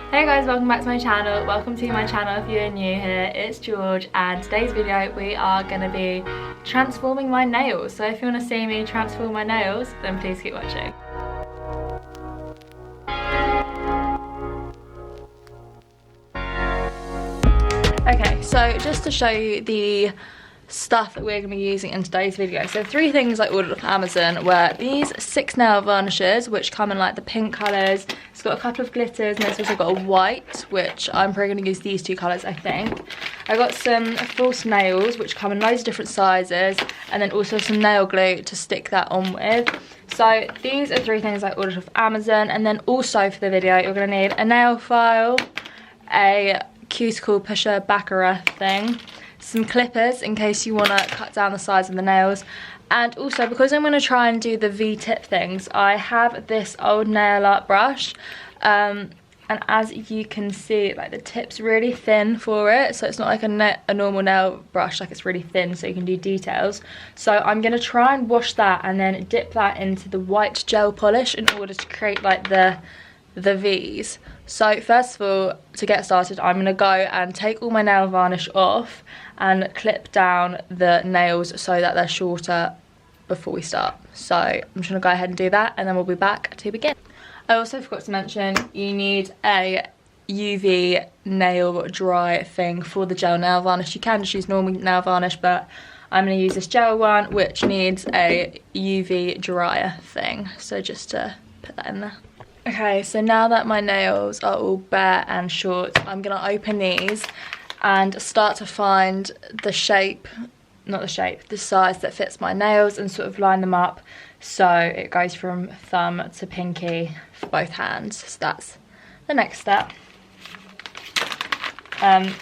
Hey guys, welcome back to my channel. Welcome to my channel if you're new here. It's George, and today's video we are going to be transforming my nails. So if you want to see me transform my nails, then please keep watching. Okay, so just to show you the stuff that we're going to be using in today's video. So 3 things I ordered off Amazon were these 6 nail varnishes, which come in like the pink colours. It's got a couple of glitters, and it's also got a white, which I'm probably going to use these 2 colours, I think. I got some false nails, which come in loads of different sizes, and then also some nail glue to stick that on with. So these are 3 things I ordered off Amazon. And then also for the video, you're going to need a nail file, a cuticle pusher baccarat thing, some clippers in case you want to cut down the size of the nails, and also because I'm going to try and do the V-tip things, I have this old nail art brush, and as you can see, like the tip's really thin for it, so it's not like a normal nail brush, like it's really thin so you can do details. So I'm going to try and wash that and then dip that into the white gel polish in order to create like the V's. So first of all, to get started, I'm going to go and take all my nail varnish off and clip down the nails so that they're shorter before we start. So I'm just going to go ahead and do that, and then we'll be back to begin. I also forgot to mention you need a UV nail dry thing for the gel nail varnish. You can just use normal nail varnish, but I'm going to use this gel one which needs a UV dryer thing. So just to put that in there. Okay, so now that my nails are all bare and short, I'm going to open these and start to find the shape, not the shape, the size that fits my nails, and sort of line them up so it goes from thumb to pinky for both hands. So that's the next step. As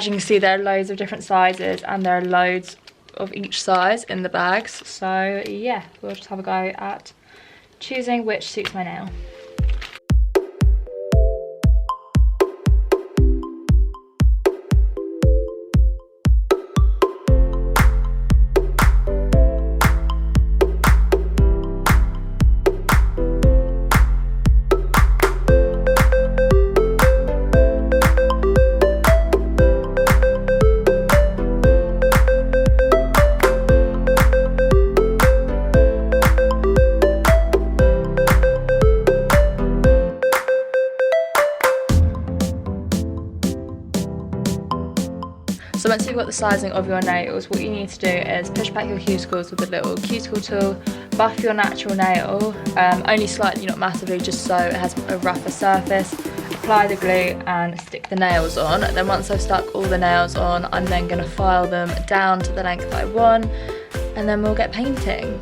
you can see, there are loads of different sizes and there are loads of each size in the bags. So yeah, we'll just have a go at choosing which suits my nail. So once you've got the sizing of your nails, what you need to do is push back your cuticles with a little cuticle tool, buff your natural nail, only slightly, not massively, just so it has a rougher surface. Apply the glue and stick the nails on. Then once I've stuck all the nails on, I'm then going to file them down to the length I want, and then we'll get painting.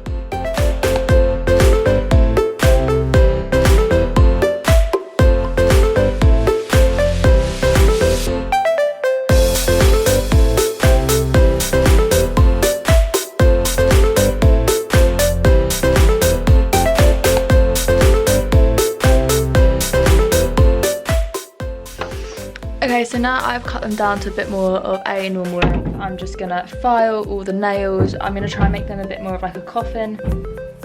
Okay, so now I've cut them down to a bit more of a normal length, I'm just going to file all the nails. I'm going to try and make them a bit more of like a coffin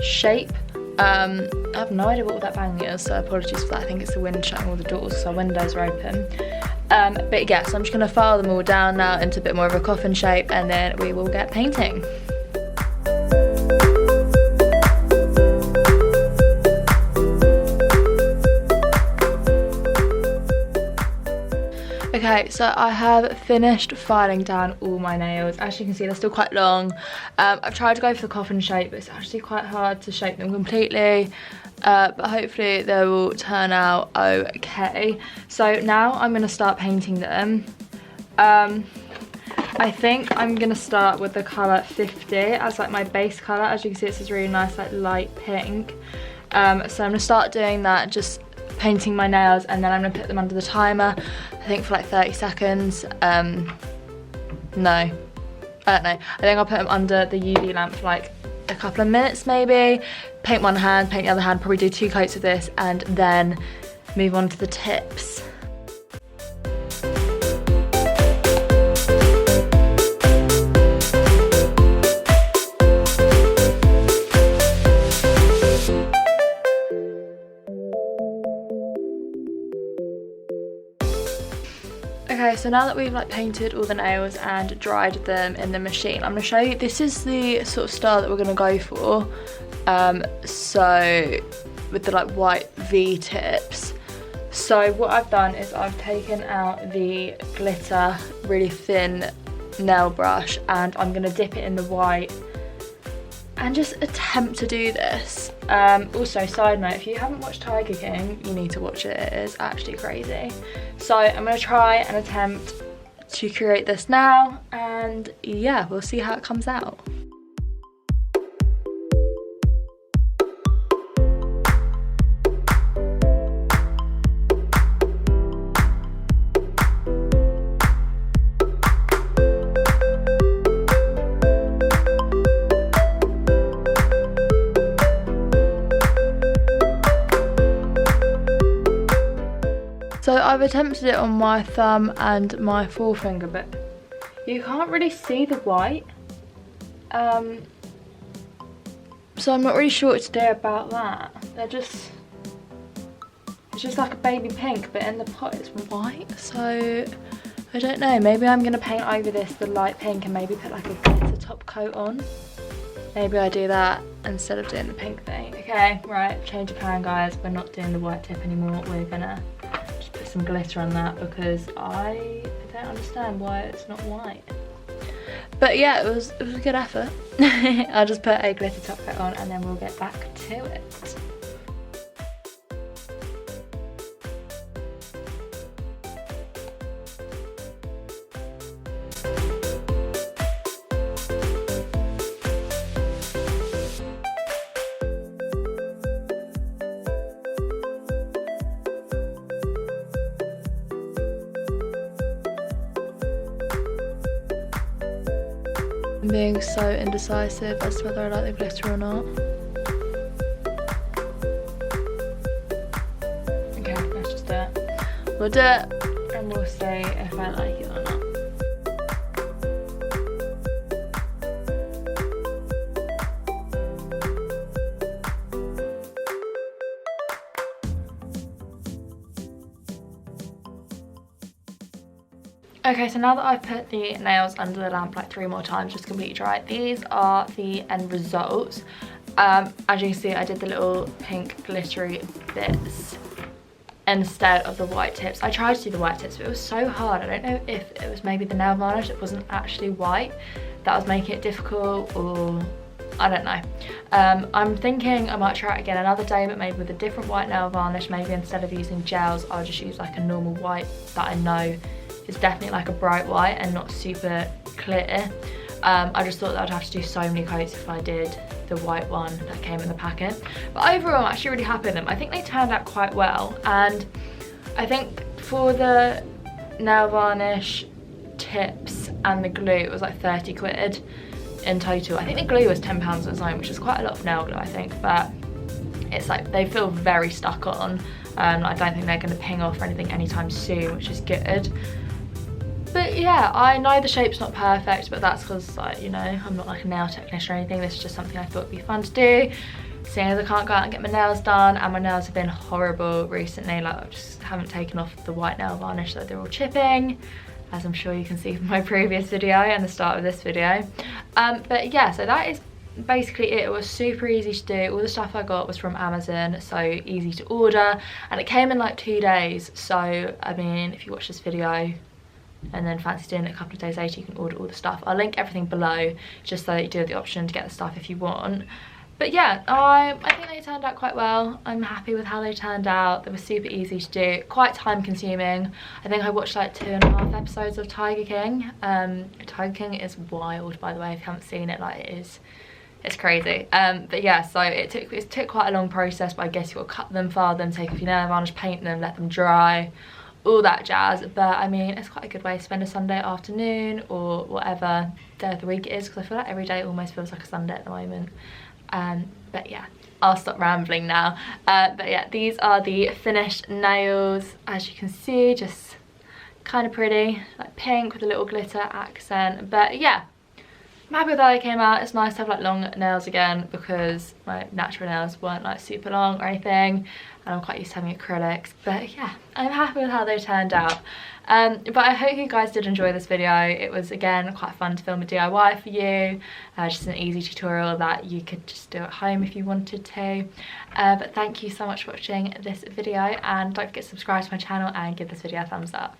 shape. I have no idea what that bang is, so apologies for that. I think it's the wind shutting all the doors, so our windows are open. But yeah, so I'm just going to file them all down now into a bit more of a coffin shape, and then we will get painting. Okay, so I have finished filing down all my nails. As you can see, they're still quite long. I've tried to go for the coffin shape, but it's actually quite hard to shape them completely. But hopefully they will turn out okay. So now I'm going to start painting them. I think I'm going to start with the colour 50 as like my base colour. As you can see, it's this really nice like light pink. So I'm going to start doing that, just painting my nails, and then I'm going to put them under the timer, I think for like 30 seconds. No, I don't know. I think I'll put them under the UV lamp for like a couple of minutes maybe. Paint one hand, paint the other hand, probably do 2 coats of this, and then move on to the tips. Okay, so now that we've like painted all the nails and dried them in the machine, I'm going to show you, this is the sort of style that we're going to go for. So with the like white V tips. So what I've done is I've taken out the glitter really thin nail brush and I'm going to dip it in the white and just attempt to do this. Also, side note, if you haven't watched Tiger King, you need to watch it. It is actually crazy. So I'm going to try and attempt to create this now, and yeah, we'll see how it comes out. So I've attempted it on my thumb and my forefinger, but you can't really see the white. So I'm not really sure what to do about that. It's just like a baby pink, but in the pot it's white. So I don't know, maybe I'm gonna paint over this the light pink and maybe put like a glitter top coat on. Maybe I do that instead of doing the pink thing. Okay, right, change of plan guys. We're not doing the white tip anymore. We're gonna put some glitter on that because I don't understand why it's not white. But yeah, it was a good effort. I'll just put a glitter top coat on and then we'll get back to it. I'm being so indecisive as to whether I like the glitter or not. Okay, let's just do it. We'll do it and we'll see if I like it or not. Okay, so now that I've put the nails under the lamp like 3 more times, just completely dry, these are the end results. As you can see, I did the little pink glittery bits instead of the white tips. I tried to do the white tips, but it was so hard. I don't know if it was maybe the nail varnish that wasn't actually white that was making it difficult, or I don't know. I'm thinking I might try it again another day, but maybe with a different white nail varnish. Maybe instead of using gels, I'll just use like a normal white that I know is definitely like a bright white and not super clear. I just thought that I'd have to do so many coats if I did the white one that came in the packet. But overall, I'm actually really happy with them. I think they turned out quite well, and I think for the nail varnish, tips and the glue, it was like 30 quid in total. I think the glue was £10 on its own, which is quite a lot of nail glue, I think, but it's like they feel very stuck on. I don't think they're going to ping off or anything anytime soon, which is good. But yeah, I know the shape's not perfect, but that's because, like, you know, I'm not like a nail technician or anything. This is just something I thought would be fun to do, seeing as I can't go out and get my nails done, and my nails have been horrible recently. Like, I just haven't taken off the white nail varnish, so they're all chipping, as I'm sure you can see from my previous video and the start of this video. But yeah, so that is basically it. It was super easy to do. All the stuff I got was from Amazon, so easy to order, and it came in like 2 days. So I mean, if you watch this video and then fancy doing it a couple of days later, you can order all the stuff. I'll link everything below just so that you do have the option to get the stuff if you want. But yeah, I think they turned out quite well. I'm happy with how they turned out. They were super easy to do, quite time consuming. I think I watched like 2.5 episodes of Tiger King. Tiger King is wild, by the way, if you haven't seen it. Like, it's crazy. But yeah, so it took quite a long process, but I guess you've got to cut them, file them, take off your nail varnish, paint them, let them dry, all that jazz. But I mean, it's quite a good way to spend a Sunday afternoon or whatever day of the week it is, because I feel like every day almost feels like a Sunday at the moment. But yeah, I'll stop rambling now. But yeah, these are the finished nails. As you can see, just kind of pretty, like pink with a little glitter accent. But yeah, I'm happy with how they came out. It's nice to have like long nails again because my natural nails weren't like super long or anything, and I'm quite used to having acrylics. But yeah, I'm happy with how they turned out. But I hope you guys did enjoy this video. It was again quite fun to film a DIY for you, just an easy tutorial that you could just do at home if you wanted to. But thank you so much for watching this video, and don't forget to subscribe to my channel and give this video a thumbs up.